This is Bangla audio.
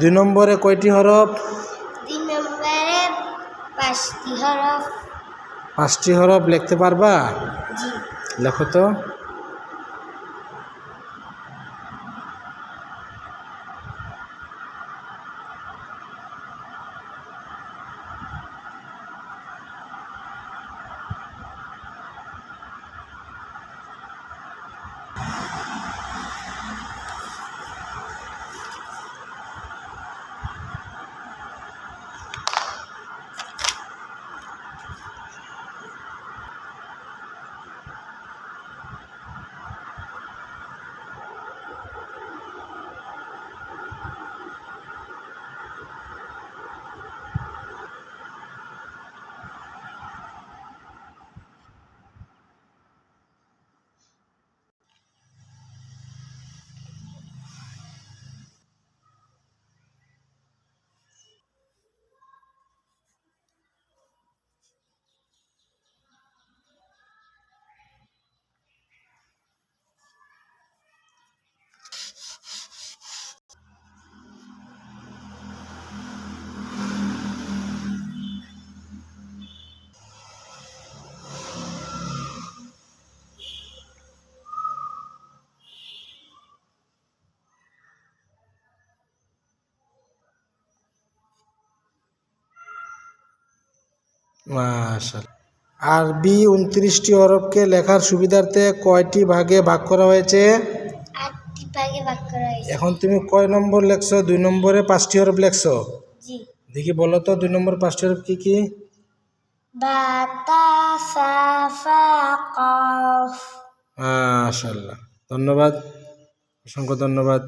2 নম্বরে কয়টি হরফ? 2 নম্বরে 5টি হরফ। 5টি হরফ লিখতে পারবা? জি। লেখো তো। মাশাআল্লাহ। আরবি 29টি হরফকে লেখার সুবিধার্থে কয়টি ভাগে ভাগ করা হয়েছে? 8টি ভাগে ভাগ করা হয়েছে। এখন তুমি কয় নম্বর লেখছো? 2 নম্বরে 5টি হরফ লেখছো। জি। দেখি বলো তো 2 নম্বর 5টি হরফ কি কি? বা, তা, সা, ফা, কফ। মাশাআল্লাহ, ধন্যবাদ, অসংখ্য ধন্যবাদ।